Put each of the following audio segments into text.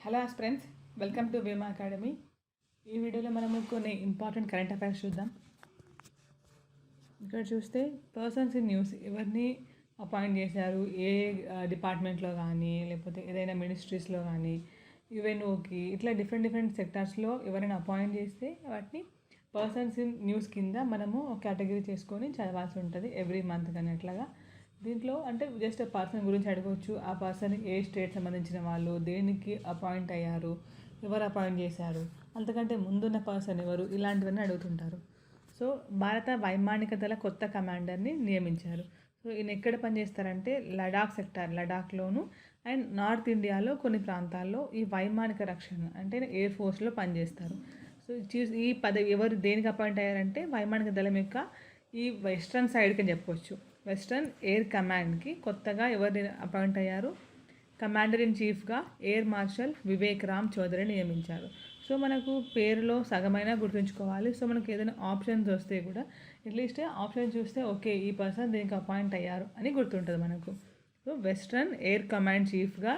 Hello friends, welcome to Bhima academy. ఈ వీడియోలో మనము కొన్ని ఇంపార్టెంట్ కరెంట్ అఫైర్స్ చూద్దాం. ఇక్కడ చూస్తే పర్సన్స్ ఇన్ న్యూస్ ఎవరిని అపాయింట్ చేశారు, ఏ డిపార్ట్మెంట్లో కానీ లేకపోతే ఏదైనా మినిస్ట్రీస్లో కానీ యుఎన్ఓకి ఇట్లా డిఫరెంట్ సెక్టార్స్లో ఎవరైనా అపాయింట్ చేస్తే వాటిని పర్సన్స్ ఇన్ న్యూస్ కింద మనము ఒక కేటగిరీ చేసుకొని చదవాల్సి ఉంటుంది ఎవ్రీ మంత్ కానీ అట్లాగా. దీంట్లో అంటే జస్ట్ పర్సన్ గురించి అడగవచ్చు, ఆ పర్సన్ ఏ స్టేట్ సంబంధించిన వాళ్ళు, దేనికి అపాయింట్ అయ్యారు, ఎవరు అపాయింట్ చేశారు, అంతకంటే ముందున్న పర్సన్ ఎవరు, ఇలాంటివన్నీ అడుగుతుంటారు. సో భారత వైమానిక దళ కొత్త కమాండర్ని నియమించారు. సో ఈయన ఎక్కడ పనిచేస్తారంటే లడాక్ సెక్టార్, లడాక్లోను అండ్ నార్త్ ఇండియాలో కొన్ని ప్రాంతాల్లో ఈ వైమానిక రక్షణ అంటే ఎయిర్ ఫోర్స్లో పనిచేస్తారు. సో ఈ పదవి ఎవరు దేనికి అపాయింట్ అయ్యారంటే వైమానిక దళం యొక్క ఈ వెస్ట్రన్ సైడ్కి అని చెప్పవచ్చు. వెస్ట్రన్ ఎయిర్ కమాండ్కి కొత్తగా ఎవరు అపాయింట్ అయ్యారు, కమాండర్ ఇన్ చీఫ్గా ఎయిర్ మార్షల్ వివేక్ రామ్ చౌదరిని నియమించారు. సో మనకు పేరులో సగమైనా గుర్తుంచుకోవాలి. సో మనకు ఏదైనా ఆప్షన్స్ వస్తే కూడా అట్లీస్ట్ ఆప్షన్ చూస్తే ఓకే ఈ పర్సన్ దీనికి అపాయింట్ అయ్యారు అని గుర్తుంటుంది మనకు. సో వెస్ట్రన్ ఎయిర్ కమాండ్ చీఫ్గా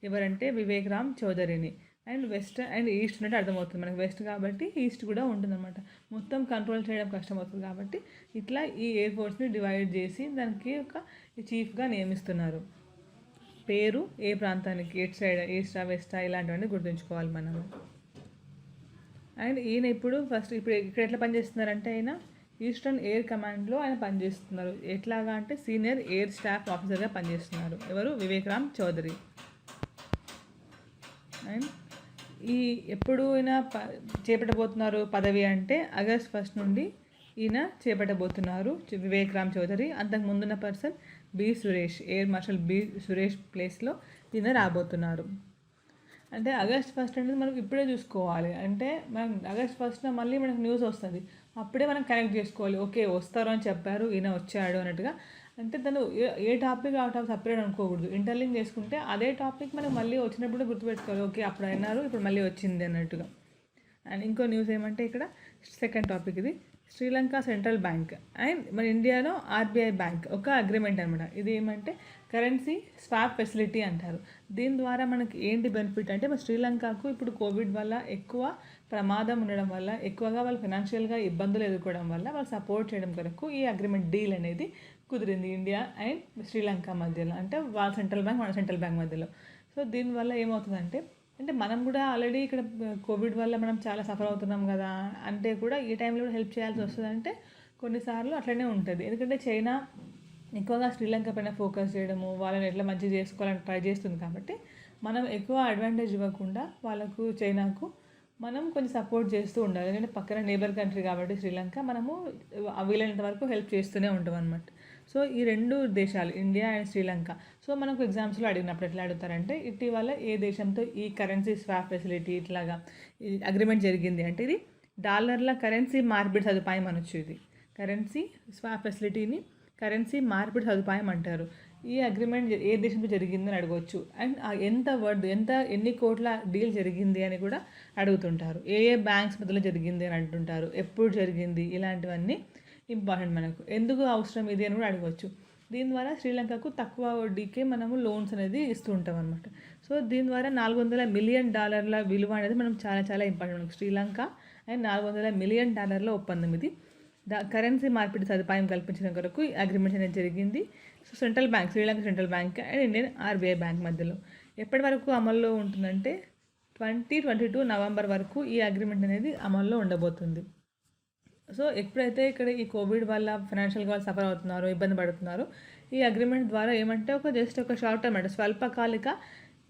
ఎవరంటే వివేక్ రామ్ చౌదరిని. అండ్ వెస్ట్ అండ్ ఈస్ట్ అంటే అర్థమవుతుంది మనకు, వెస్ట్ కాబట్టి ఈస్ట్ కూడా ఉంటుందన్నమాట. మొత్తం కంట్రోల్ చేయడం కష్టమవుతుంది కాబట్టి ఇట్లా ఈ ఎయిర్ ఫోర్స్ని డివైడ్ చేసి దానికి ఒక చీఫ్గా నియమిస్తున్నారు. పేరు ఏ ప్రాంతానికి, ఎట్ సైడ్, ఈస్టా వెస్టా ఇలాంటివన్నీ గుర్తుంచుకోవాలి మనము. అండ్ ఈయన ఇప్పుడు ఇక్కడ ఎట్లా పనిచేస్తున్నారంటే ఆయన ఈస్టర్న్ ఎయిర్ కమాండ్లో ఆయన పనిచేస్తున్నారు. ఎట్లాగా అంటే సీనియర్ ఎయిర్ స్టాఫ్ ఆఫీసర్గా పనిచేస్తున్నారు. ఎవరు? వివేక్ రామ్ చౌదరి. అండ్ ఎప్పుడు ఈయన చేపట్టబోతున్నారు పదవి అంటే ఆగస్ట్ 1 నుండి ఈయన చేపట్టబోతున్నారు వివేక్ రామ్ చౌదరి. అంతకు ముందున్న person B Suresh, air marshal B Suresh ప్లేస్లో ఈయన రాబోతున్నారు. అంటే ఆగస్ట్ 1 అనేది మనం ఇప్పుడే చూసుకోవాలి. అంటే మనం ఆగస్ట్ 1 మళ్ళీ మనకు న్యూస్ వస్తుంది, అప్పుడే మనం కనెక్ట్ చేసుకోవాలి. ఓకే వస్తారు అని చెప్పారు, ఈయన వచ్చాడు అన్నట్టుగా. అంటే తను ఏ టాపిక్ ఆ టాపిక్ సపరేట్ అనుకోకూడదు, ఇంటర్లింక్ చేసుకుంటే అదే టాపిక్ మనం మళ్ళీ వచ్చినప్పుడు గుర్తుపెట్టుకోవాలి. ఓకే అప్పుడు అయినారు, ఇప్పుడు మళ్ళీ వచ్చింది అన్నట్టుగా. అండ్ ఇంకో న్యూస్ ఏమంటే ఇక్కడ సెకండ్ టాపిక్ ఇది శ్రీలంక సెంట్రల్ బ్యాంక్ అండ్ మన ఇండియాలో ఆర్బీఐ బ్యాంక్ ఒక అగ్రిమెంట్ అనమాట. ఇది ఏమంటే కరెన్సీ స్వాప్ ఫెసిలిటీ అంటారు. దీని ద్వారా మనకి ఏంటి బెనిఫిట్ అంటే మన శ్రీలంకకు ఇప్పుడు కోవిడ్ వల్ల ఎక్కువ ప్రమాదం ఉండడం వల్ల, ఎక్కువగా వాళ్ళు ఫైనాన్షియల్గా ఇబ్బందులు ఎదుర్కోవడం వల్ల వాళ్ళు సపోర్ట్ చేయడం కొరకు ఈ అగ్రిమెంట్ డీల్ అనేది కుదిరింది ఇండియా అండ్ శ్రీలంక మధ్యలో, అంటే వాళ్ళ సెంట్రల్ బ్యాంక్ మన సెంట్రల్ బ్యాంక్ మధ్యలో. సో దీనివల్ల ఏమవుతుందంటే అంటే మనం కూడా ఆల్రెడీ ఇక్కడ కోవిడ్ వల్ల మనం చాలా సఫర్ అవుతున్నాం కదా, అంటే కూడా ఈ టైంలో కూడా హెల్ప్ చేయాల్సి వస్తుంది. అంటే కొన్నిసార్లు అట్లనే ఉంటుంది, ఎందుకంటే చైనా ఎక్కువగా శ్రీలంక పైన ఫోకస్ చేయడము, వాళ్ళని ఎట్లా మంచిగా చేసుకోవాలని ట్రై చేస్తుంది. కాబట్టి మనం ఎక్కువ అడ్వాంటేజ్ ఇవ్వకుండా వాళ్ళకు చైనాకు మనం కొంచెం సపోర్ట్ చేస్తూ ఉండాలి. ఎందుకంటే పక్కన నేబర్ కంట్రీ కాబట్టి శ్రీలంక, మనము వీలైనంత వరకు హెల్ప్ చేస్తూనే ఉంటాం అనమాట. సో ఈ రెండు దేశాలు ఇండియా అండ్ శ్రీలంక. సో మనకు ఎగ్జామ్స్లో అడిగినప్పుడు ఎట్లా అడుగుతారంటే ఇటీవల ఏ దేశంతో ఈ కరెన్సీ స్వాప్ ఫెసిలిటీ ఇట్లాగా అగ్రిమెంట్ జరిగింది అంటే ఇది డాలర్ల కరెన్సీ మార్పిడి సదుపాయం అనొచ్చు. ఇది కరెన్సీ స్వాప్ ఫెసిలిటీని కరెన్సీ మార్పిడి సదుపాయం అంటారు. ఈ అగ్రిమెంట్ ఏ దేశంతో జరిగింది అని అడగవచ్చు. అండ్ ఎన్ని కోట్ల డీల్ జరిగింది అని కూడా అడుగుతుంటారు. ఏ బ్యాంక్స్ మధ్యలో జరిగింది అని అంటుంటారు, ఎప్పుడు జరిగింది, ఇలాంటివన్నీ ఇంపార్టెంట్ మనకు. ఎందుకు అవసరం ఇది అని కూడా అడగవచ్చు. దీని ద్వారా శ్రీలంకకు తక్కువ వడ్డీకే మనము లోన్స్ అనేది ఇస్తూ ఉంటాం అనమాట. సో దీని ద్వారా $400 మిలియన్ విలువ అనేది మనం చాలా ఇంపార్టెంట్ మనకు. శ్రీలంక అండ్ $400 మిలియన్ ఒప్పందం ఇది. కరెన్సీ మార్పిడి సదుపాయం కల్పించడం కొరకు అగ్రిమెంట్ అనేది జరిగింది. So central bank, Sri Lanka central bank and Indian RBI bank మధ్యలో ఎప్పటి వరకు అమల్లో ఉంటుందంటే 2022 నవంబర్ వరకు ఈ అగ్రిమెంట్ అనేది అమల్లో ఉండబోతుంది. సో ఎప్పుడైతే ఇక్కడ ఈ కోవిడ్ వల్ల ఫైనాన్షియల్గా వాళ్ళు సఫర్ అవుతున్నారో, ఇబ్బంది పడుతున్నారో, ఈ అగ్రిమెంట్ ద్వారా ఏమంటే జస్ట్ ఒక షార్ట్ టర్మ్ అంటే స్వల్పకాలిక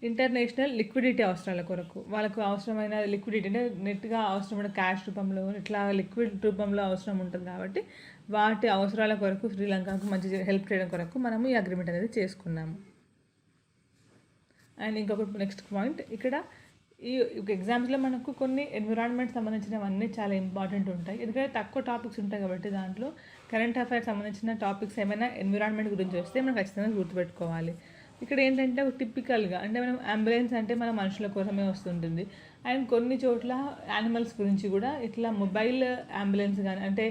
ఇంటర్నేషనల్ లిక్విడిటీ అవసరాల కొరకు వాళ్ళకు అవసరమైన లిక్విడిటీ అంటే నెట్గా అవసరమైన క్యాష్ రూపంలో ఇట్లా లిక్విడ్ రూపంలో అవసరం ఉంటుంది. కాబట్టి వాటి అవసరాల కొరకు శ్రీలంకకు మంచి హెల్ప్ చేయడం కొరకు మనము ఈ అగ్రిమెంట్ అనేది చేసుకున్నాము. అండ్ ఇంకొక నెక్స్ట్ పాయింట్ ఇక్కడ ఈ ఎగ్జామ్స్లో మనకు కొన్ని ఎన్విరాన్మెంట్ సంబంధించినవన్నీ చాలా ఇంపార్టెంట్ ఉంటాయి. ఎందుకంటే తక్కువ టాపిక్స్ ఉంటాయి కాబట్టి దాంట్లో కరెంట్ అఫైర్స్ సంబంధించిన టాపిక్స్ ఏమైనా ఎన్విరాన్మెంట్ గురించి వస్తే మనం ఖచ్చితంగా గుర్తుపెట్టుకోవాలి. ఇక్కడ ఏంటంటే ఒక టిపికల్గా అంటే మనం అంబులెన్స్ అంటే మన మనుషుల కోసమే వస్తుంటుంది. అండ్ కొన్ని చోట్ల యానిమల్స్ గురించి కూడా ఇట్లా మొబైల్ అంబులెన్స్ కానీ అంటే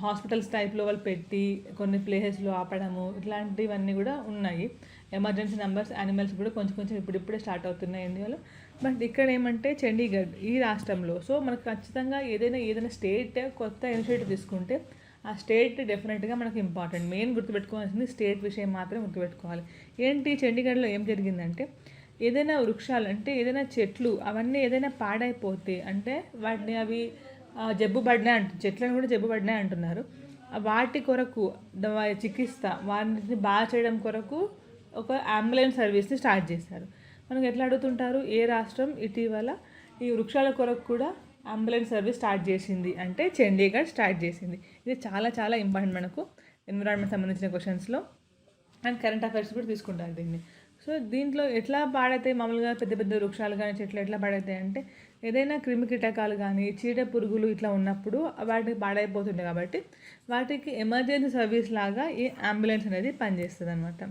హాస్పిటల్స్ టైప్లో వాళ్ళు పెట్టి కొన్ని ప్లేసెస్లో ఆపడము ఇట్లాంటివన్నీ కూడా ఉన్నాయి. ఎమర్జెన్సీ నెంబర్స్ యానిమల్స్ కూడా కొంచెం కొంచెం ఇప్పుడిప్పుడే స్టార్ట్ అవుతున్నాయి ఇండియాలో. బట్ ఇక్కడ ఏమంటే చండీగఢ్ ఈ రాష్ట్రంలో, సో మనకు ఖచ్చితంగా ఏదైనా స్టేట్ కొత్త ఇనిషియేటివ్ తీసుకుంటే ఆ స్టేట్ డెఫినెట్గా మనకు ఇంపార్టెంట్. మెయిన్ గుర్తుపెట్టుకోవాల్సింది స్టేట్ విషయం మాత్రం గుర్తుపెట్టుకోవాలి. ఏంటి చండీగఢ్లో ఏం జరిగిందంటే, ఏదైనా వృక్షాలు అంటే ఏదైనా చెట్లు అవన్నీ ఏదైనా పాడైపోతే అంటే వాటిని అవి జబ్బు పడినాయి చెట్లను కూడా జబ్బు పడినాయి అంటున్నారు. వాటి కొరకు చికిత్స వాటిని బాగా చేయడం కొరకు ఒక అంబులెన్స్ సర్వీస్ని స్టార్ట్ చేశారు. మనకు ఎట్లా అడుగుతుంటారు, ఏ రాష్ట్రం ఇటీవల ఈ వృక్షాల కొరకు కూడా అంబులెన్స్ సర్వీస్ స్టార్ట్ చేసింది అంటే చండీగఢ్ స్టార్ట్ చేసింది. ఇది చాలా చాలా ఇంపార్టెంట్ మనకు ఎన్విరాన్మెంట్ సంబంధించిన క్వశ్చన్స్లో. అండ్ కరెంట్ అఫైర్స్ కూడా తీసుకుంటారు దీన్ని. సో దీంట్లో ఎట్లా పాడైతాయి, మామూలుగా పెద్ద పెద్ద వృక్షాలు కానీ చెట్లు ఎట్లా పాడైతాయి అంటే, ఏదైనా క్రిమి కీటకాలు కానీ చీడ పురుగులు ఇట్లా ఉన్నప్పుడు వాటికి పాడైపోతుంటాయి. కాబట్టి వాటికి ఎమర్జెన్సీ సర్వీస్ లాగా ఈ అంబులెన్స్ అనేది పనిచేస్తుంది అనమాట.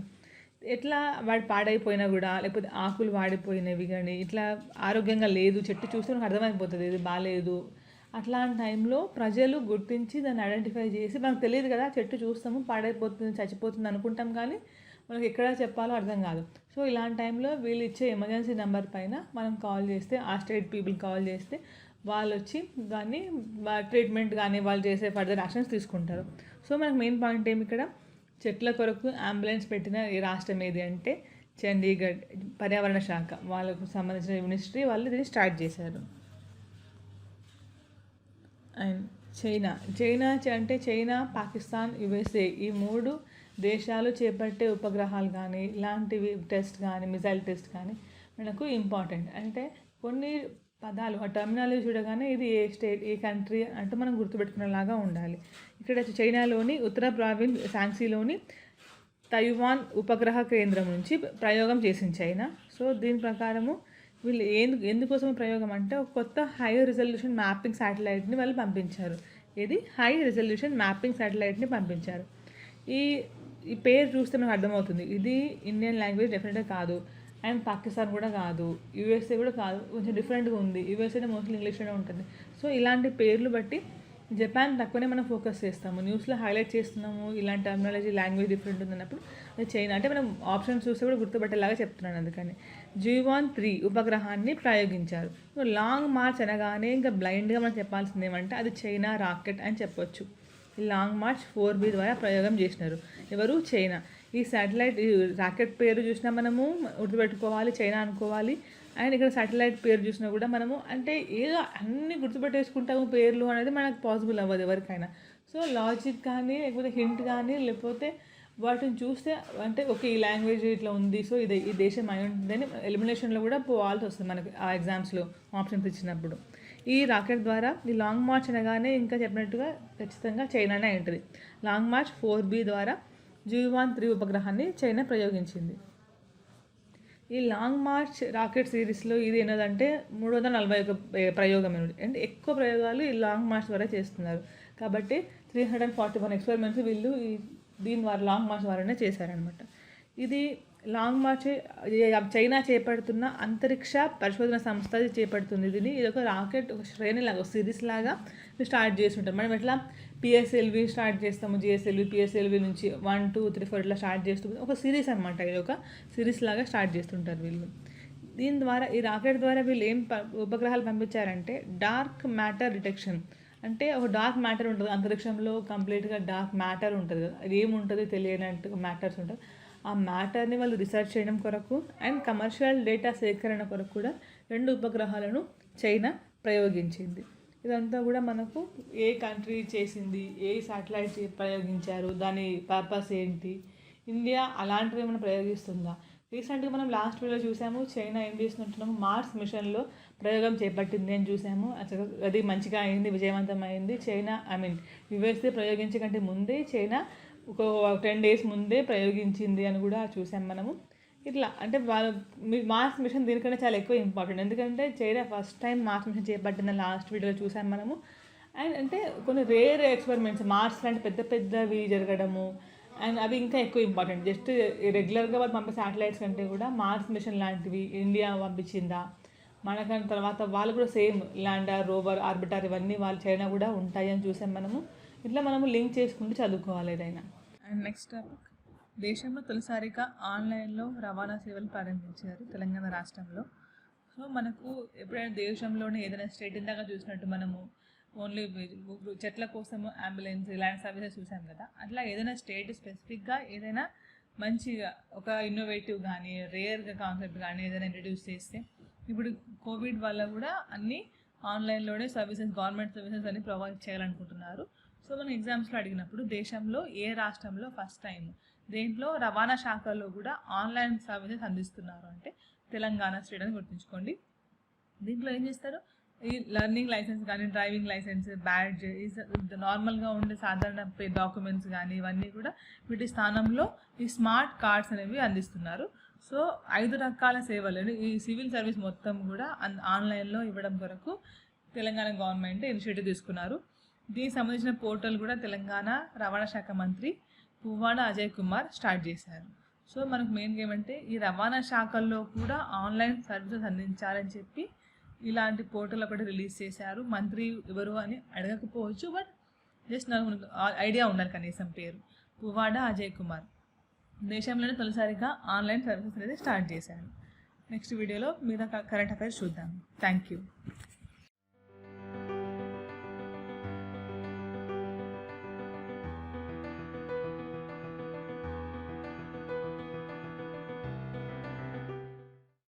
ఎట్లా వాటి పాడైపోయినా కూడా, లేకపోతే ఆకులు వాడిపోయినవి కానీ, ఇట్లా ఆరోగ్యంగా లేదు చెట్టు చూస్తే మనకు అర్థమైపోతుంది ఇది బాగాలేదు. అట్లాంటి టైంలో ప్రజలు గుర్తించి దాన్ని ఐడెంటిఫై చేసి, మనకు తెలియదు కదా, చెట్టు చూస్తాము పాడైపోతుంది చచ్చిపోతుంది అనుకుంటాం కానీ మనకి ఎక్కడ చెప్పాలో అర్థం కాదు. సో ఇలాంటి టైంలో వీళ్ళు ఇచ్చే ఎమర్జెన్సీ నెంబర్ పైన మనం కాల్ చేస్తే, ఆ స్టేట్ పీపుల్ కాల్ చేస్తే వాళ్ళు వచ్చి దాన్ని ట్రీట్మెంట్ కానీ వాళ్ళు చేసే ఫర్దర్ యాక్షన్స్ తీసుకుంటారు. సో మనకు మెయిన్ పాయింట్ ఏమి ఇక్కడ, చెట్ల కొరకు అంబులెన్స్ పెట్టిన ఈ రాష్ట్రం ఏది అంటే చండీగఢ్. పర్యావరణ శాఖ వాళ్ళకు సంబంధించిన మినిస్ట్రీ వాళ్ళు దీన్ని స్టార్ట్ చేశారు. అండ్ చైనా అంటే చైనా, పాకిస్తాన్, యుఎస్ఏ ఈ 3 దేశాలు చేపట్టే ఉపగ్రహాలు కానీ ఇలాంటివి టెస్ట్ కానీ మిసైల్ టెస్ట్ కానీ మనకు ఇంపార్టెంట్. అంటే కొన్ని పదాలు ఆ టర్మినాలజీ చూడగానే ఇది ఏ స్టేట్ ఏ కంట్రీ అంటూ మనం గుర్తుపెట్టుకునేలాగా ఉండాలి. ఇక్కడ చైనాలోని ఉత్తర ప్రావిన్స్ శాంగ్సీలోని తైవాన్ ఉపగ్రహ కేంద్రం నుంచి ప్రయోగం చేసింది చైనా. సో దీని ప్రకారము వీళ్ళు ఎందుకోసం ప్రయోగం అంటే, ఒక కొత్త హై రిజల్యూషన్ మ్యాపింగ్ శాటిలైట్ని వాళ్ళు పంపించారు. ఇది హై రిజల్యూషన్ మ్యాపింగ్ శాటిలైట్ని పంపించారు. ఈ పేరు చూస్తే మనకు అర్థమవుతుంది ఇది ఇండియన్ లాంగ్వేజ్ డెఫినెట్గా కాదు, అండ్ పాకిస్తాన్ కూడా కాదు, యూఎస్ఏ కూడా కాదు, కొంచెం డిఫరెంట్గా ఉంది. యూఎస్ఏనే మోస్ట్లీ ఇంగ్లీష్లోనే ఉంటుంది. సో ఇలాంటి పేర్లు బట్టి జపాన్ తక్కువనే మనం ఫోకస్ చేస్తాము, న్యూస్లో హైలైట్ చేస్తున్నాము ఇలాంటి టర్మినాలజీ లాంగ్వేజ్ డిఫరెంట్ ఉందన్నప్పుడు. అది చైనా అంటే మనం ఆప్షన్స్ చూస్తే కూడా గుర్తుపట్టేలాగా చెప్తున్నాను. అందుకని Zhuan-3 ఉపగ్రహాన్ని ప్రయోగించారు. లాంగ్ మార్చ్ అనగానే ఇంకా బ్లైండ్గా మనం చెప్పాల్సింది ఏమంటే అది చైనా రాకెట్ అని చెప్పొచ్చు. ఈ లాంగ్ మార్చ్ 4B ద్వారా ప్రయోగం చేసినారు. ఎవరు? చైనా. ఈ శాటిలైట్ ఈ రాకెట్ పేరు చూసినా మనము గుర్తుపెట్టుకోవాలి, చైనా అనుకోవాలి. అండ్ ఇక్కడ శాటిలైట్ పేరు చూసినా కూడా మనము అంటే ఏదో అన్నీ గుర్తుపెట్టేసుకుంటాము పేర్లు అనేది మనకు పాసిబుల్ అవ్వదు ఎవరికైనా. సో లాజిక్ కానీ లేకపోతే హింట్ కానీ లేకపోతే వాటిని చూస్తే అంటే ఓకే ఈ లాంగ్వేజ్ ఇట్లా ఉంది, సో ఇది ఈ దేశం అయి ఉంటుందని ఎలిమినేషన్లో కూడా పోవాల్సి వస్తుంది మనకి ఆ ఎగ్జామ్స్లో ఆప్షన్స్ ఇచ్చినప్పుడు. ఈ రాకెట్ ద్వారా ఈ లాంగ్ మార్చ్ అనగానే ఇంకా చెప్పినట్టుగా ఖచ్చితంగా చైనానే ఉంటుంది. లాంగ్ మార్చ్ 4B ద్వారా Zhuan-3 ఉపగ్రహాన్ని చైనా ప్రయోగించింది. ఈ లాంగ్ మార్చ్ రాకెట్ సిరీస్లో ఇది ఏంటంటే 341 ప్రయోగం అంటే ఎక్కువ ప్రయోగాలు ఈ లాంగ్ మార్చ్ ద్వారా చేస్తున్నారు. కాబట్టి 341 ఎక్స్పెరిమెంట్స్ వీళ్ళు దీని ద్వారా లాంగ్ మార్చ్ ద్వారానే చేశారనమాట. ఇది లాంగ్ మార్చ్ చైనా చేపడుతున్న అంతరిక్ష పరిశోధన సంస్థ చేపడుతుంది. ఇది ఒక రాకెట్ ఒక శ్రేణి లాగా ఒక సిరీస్ లాగా స్టార్ట్ చేస్తుంటాం. మనం ఎట్లా PSLV స్టార్ట్ చేస్తాము, GSLV PSLV నుంచి 1, 2, 3, 4 ఇట్లా స్టార్ట్ చేస్తుంది. ఒక సిరీస్ అనమాట, ఇది ఒక సిరీస్ లాగా స్టార్ట్ చేస్తుంటారు వీళ్ళు. దీని ద్వారా ఈ రాకెట్ ద్వారా వీళ్ళు ఏం ఉపగ్రహాలు పంపించారంటే డార్క్ మ్యాటర్ డిటెక్షన్. అంటే ఒక డార్క్ మ్యాటర్ ఉంటుంది అంతరిక్షంలో, కంప్లీట్గా డార్క్ మ్యాటర్ ఉంటుంది కదా, అది ఏముంటుంది తెలియనట్టు మ్యాటర్స్ ఉంటుంది. ఆ మ్యాటర్ని వాళ్ళు రీసెర్చ్ చేయడం కొరకు అండ్ కమర్షియల్ డేటా సేకరణ కొరకు కూడా 2 ఉపగ్రహాలను చైనా ప్రయోగించింది. ఇదంతా కూడా మనకు ఏ కంట్రీ చేసింది, ఏ శాటిలైట్ ప్రయోగించారు, దాని పర్పస్ ఏంటి, ఇండియా అలాంటివి ఏమైనా ప్రయోగిస్తుందా. రీసెంట్గా మనం లాస్ట్ వీడియో చూసాము, చైనా ఏం చేస్తున్నట్టున్నాము మార్స్ మిషన్లో ప్రయోగం చేపట్టింది అని చూసాము. అది మంచిగా అయింది, విజయవంతం అయింది. చైనా USA ప్రయోగించే కంటే ముందే చైనా ఒక 10 days ముందే ప్రయోగించింది అని కూడా చూసాం మనము. ఇట్లా అంటే వాళ్ళ మార్స్ మిషన్ దీనికంటే చాలా ఎక్కువ ఇంపార్టెంట్. ఎందుకంటే China first time Mars mission చేపట్టిన లాస్ట్ వీడియోలో చూసాం మనము. అండ్ అంటే కొన్ని రేర్ ఎక్స్పెరిమెంట్స్ మార్స్ లాంటి పెద్ద పెద్దవి జరగడము అండ్ అవి ఇంకా ఎక్కువ ఇంపార్టెంట్. జస్ట్ రెగ్యులర్గా వాళ్ళు పంపే శాటిలైట్స్ కంటే కూడా మార్స్ మిషన్ లాంటివి ఇండియా పంపించిందా, మనకన్నా తర్వాత వాళ్ళు కూడా సేమ్ ల్యాండర్, రోవర్, ఆర్బిటర్ ఇవన్నీ వాళ్ళు చైనా కూడా ఉంటాయి అని చూసాం మనము. ఇట్లా మనము లింక్ చేసుకుంటూ చదువుకోవాలి ఏదైనా. అండ్ నెక్స్ట్ టాపిక్ దేశంలో తొలిసారిగా ఆన్లైన్లో రవాణా సేవలు ప్రారంభించారు తెలంగాణ రాష్ట్రంలో. సో మనకు ఎప్పుడైనా దేశంలోనే ఏదైనా స్టేట్ ఇందాక చూసినట్టు మనము ఓన్లీ చెట్ల కోసము అంబులెన్స్ ఇలాంటి సర్వీసెస్ చూసాం కదా, అట్లా ఏదైనా స్టేట్ స్పెసిఫిక్గా ఏదైనా మంచిగా ఒక ఇన్నోవేటివ్ కానీ రేర్గా కాన్సెప్ట్ కానీ ఏదైనా ఇంట్రడ్యూస్ చేస్తే, ఇప్పుడు కోవిడ్ వల్ల కూడా అన్నీ ఆన్లైన్లోనే సర్వీసెస్, గవర్నమెంట్ సర్వీసెస్ అన్ని ప్రొవైడ్ చేయాలనుకుంటున్నారు. సో మనం ఎగ్జామ్స్లో అడిగినప్పుడు దేశంలో ఏ రాష్ట్రంలో ఫస్ట్ టైం దేంట్లో రవాణా శాఖలో కూడా ఆన్లైన్ సర్వీసెస్ అందిస్తున్నారు అంటే తెలంగాణ స్టేట్ అని గుర్తుంచుకోండి. దీంట్లో ఏం చేస్తారు, ఈ లర్నింగ్ లైసెన్స్ కానీ డ్రైవింగ్ లైసెన్స్, బ్యాడ్జ్, నార్మల్గా ఉండే సాధారణ డాక్యుమెంట్స్ కానీ ఇవన్నీ కూడా వీటి స్థానంలో ఈ స్మార్ట్ కార్డ్స్ అనేవి అందిస్తున్నారు. సో 5 రకాల సేవలను ఈ సివిల్ సర్వీస్ మొత్తం కూడా ఆన్లైన్లో ఇవ్వడం కొరకు తెలంగాణ గవర్నమెంట్ ఇనిషియేటివ్ తీసుకున్నారు. దీనికి సంబంధించిన పోర్టల్ కూడా తెలంగాణ రవాణా శాఖ మంత్రి పువ్వాడ అజయ్ కుమార్ స్టార్ట్ చేశారు. సో మనకు మెయిన్గా ఏమంటే ఈ రవాణా శాఖల్లో కూడా ఆన్లైన్ సర్వీసెస్ అందించాలని చెప్పి ఇలాంటి పోర్టల్ ఒకటి రిలీజ్ చేశారు. మంత్రి ఎవరు అని అడగకపోవచ్చు, బట్ జస్ట్ నాకు ఐడియా ఉండాలి కనీసం పేరు. పువ్వాడ అజయ్ కుమార్ దేశంలోనే తొలిసారిగా ఆన్లైన్ సర్వీసెస్ అనేది స్టార్ట్ చేశారు. నెక్స్ట్ వీడియోలో మీద కరెంట్ అఫైర్స్ చూద్దాం. Thank you.